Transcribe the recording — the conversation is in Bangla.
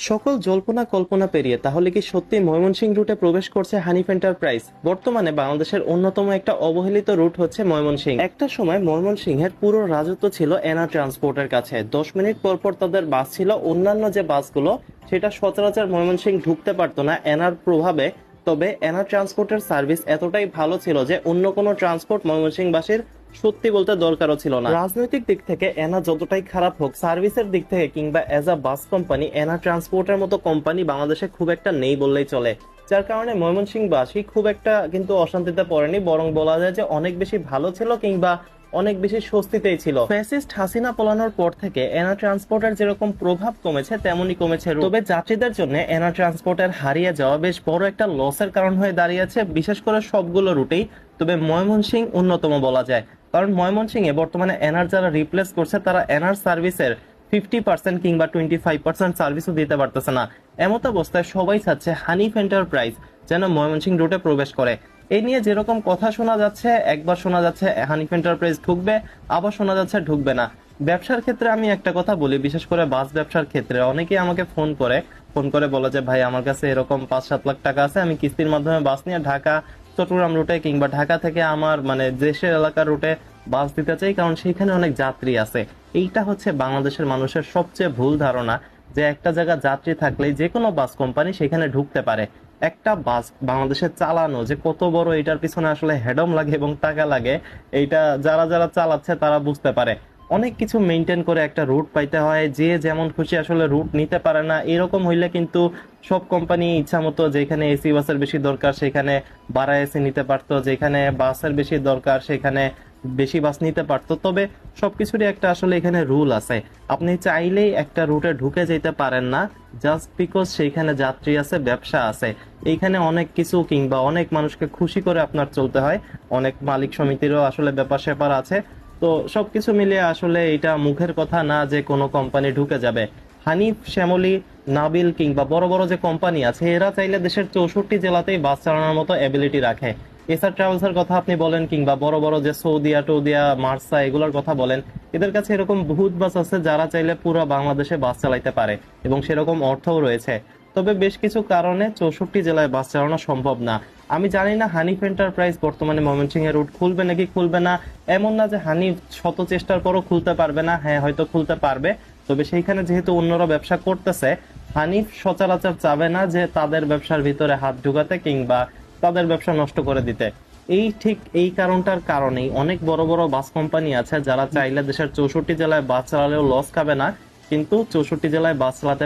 সকল জল্পনা কল্পনা পেরিয়ে তাহলে কি সত্যি ময়মনসিংহ রুটে প্রবেশ করছে হানিফ এন্টারপ্রাইজ? বর্তমানে বাংলাদেশের অন্যতম একটা অবহেলিত রুট হচ্ছে ময়মনসিংহ। একটা সময় ময়মনসিংহের পুরো রাজত্ব ছিল এনা ট্রান্সপোর্টের কাছে। 10 মিনিট পর পর তাদের বাস ছিল, অন্যান্য যে বাসগুলো সেটা সচরাচর ময়মনসিংহ ঢুকতে পারতো না এনার প্রভাবে। তবে এনা ট্রান্সপোর্টের সার্ভিস এতটাই ভালো ছিল যে অন্য কোনো ট্রান্সপোর্ট ময়মনসিংহবাসীর সত্যি বলতে দরকারও ছিল না। রাজনৈতিক দিক থেকে এনা যতটাই খারাপ হোক, সার্ভিসের দিক থেকে কিংবা এজ আ বাস কোম্পানি এনা ট্রান্সপোর্টের মতো কোম্পানি বাংলাদেশে খুব একটা নেই বললেই চলে। যার কারণে ময়মনসিংহবাসী খুব একটা কিন্তু অশান্তিতে পড়েনি, বরং বলা যায় যে অনেক বেশি ভালো ছিল কিংবা অনেক বেশি স্বস্তিতেই ছিল। ফ্যাসিস্ট হাসিনা পলানোর পর থেকে এনা ট্রান্সপোর্টের যেরকম প্রভাব কমেছে তেমনই কমেছে রুট। তবে যাত্রীদের জন্য এনা ট্রান্সপোর্টের হারিয়ে যাওয়া বেশ বড় একটা লসের কারণ হয়ে দাঁড়িয়েছে, বিশেষ করে সবগুলো রুটেই। তবে ময়মনসিংহ অন্যতম বলা যায়, কারণ ময়মনসিংহে বর্তমানে এনার যারা রিপ্লেস করছে তারা এনার সার্ভিসের 50% কিংবা 25% সার্ভিসও দিতে পারতেছে না। এমত অবস্থায় সবাই চাচ্ছে হানিফ এন্টারপ্রাইজ যেন ময়মনসিংহ রুটে প্রবেশ করে। এই নিয়ে যেরকম কথা শোনা যাচ্ছে, একবার শোনা যাচ্ছে হানিফ এন্টারপ্রাইজ ঢুকবে, আবার শোনা যাচ্ছে ঢুকবে না। ব্যবসার ক্ষেত্রে আমি একটা কথা বলি, বিশেষ করে বাস ব্যবসার ক্ষেত্রে অনেকেই আমাকে ফোন করে বলে যে ভাই আমার কাছে এরকম 5-7 লাখ টাকা আছে, আমি কিস্তির মাধ্যমে বাস নিয়ে ঢাকা চট্টগ্রাম রুটে কিংবা ঢাকা থেকে আমার দেশের এলাকার রুটে বাস দিতে চাই, কারণ সেখানে অনেক যাত্রী আছে। এইটা হচ্ছে বাংলাদেশের মানুষের সবচেয়ে ভুল ধারণা যে একটা জায়গা যাত্রী থাকলেই যে কোনো বাস কোম্পানি সেখানে ঢুকতে পারে। একটা বাস বাংলাদেশে চালানো যে কত বড়, এটার পিছনে আসলে হেডম লাগে এবং টাকা লাগে, এইটা যারা যারা চালাচ্ছে তারা বুঝতে পারে। অনেক কিছু মেনটেন করে একটা রুট পাইতে হয়, যে যেমন খুশি আসলে রুট নিতে পারে না। এরকম হইলে কিন্তু সব কোম্পানি ইচ্ছা মতো যেখানে এসি বাসের বেশি দরকার সেখানে বাড়া এসি নিতে পারতো, যেখানে বাসের বেশি দরকার সেখানে বেশি বাস নিতে পারতো। তবে সবকিছুরই একটা আসলে এখানে রুল আছে। আপনি চাইলেই একটা রুটে ঢুকে যেতে পারেন না জাস্ট বিকজ সেইখানে যাত্রী আছে, ব্যবসা আছে। এইখানে অনেক কিছু কিংবা অনেক মানুষকে খুশি করে আপনার চলতে হয়, অনেক মালিক সমিতিরও আসলে ব্যাপার স্যাপার আছে। তো সবকিছু মিলিয়ে আসলে এটা মুখের কথা না যে কোনো কোম্পানি ঢুকে যাবে। হানিফ, শ্যামলী, নাবিল কিংবা বড় বড় যে কোম্পানি আছে এরা চাইলে দেশের 64 জেলাতেই বাস চালানোর মতো এবিলিটি রাখে। এসআর ট্রাভেলস এর কথা আপনি বলেন কিংবা বড় বড় যে সৌদিয়া টৌদিয়া মার্সা এগুলোর কথা বলেন, এদের কাছে এরকম বহুত বাস আছে যারা চাইলে পুরো বাংলাদেশে বাস চালাইতে পারে এবং সেরকম অর্থও রয়েছে। তবে বেশ কিছু কারণে 64 জেলায় বাস চালানো সম্ভব না। আমি জানি না হানিফ এন্টারপ্রাইজ বর্তমানে ময়মনসিংহ এর রুট খুলবে নাকি খুলবে না। এমন না যে হানিফ শত চেষ্টার পরও খুলতে পারবে না, হ্যাঁ হয়তো খুলতে পারবে। তবে সেইখানে যেহেতু অন্যরা ব্যবসা করতেছে, হানিফ সচরাচর চাবে না যে তাদের ব্যবসার ভিতরে হাত ঢুকাতে কিংবা তাদের ব্যবসা নষ্ট করে দিতে। ঠিক এই কারণটার কারণেই অনেক বড় বড় বাস কোম্পানি আছে যারা চাইলে দেশের 64 জেলায় বাস চালালেও লস খাবে না, কিন্তু 64 জেলায় বাস চালাতে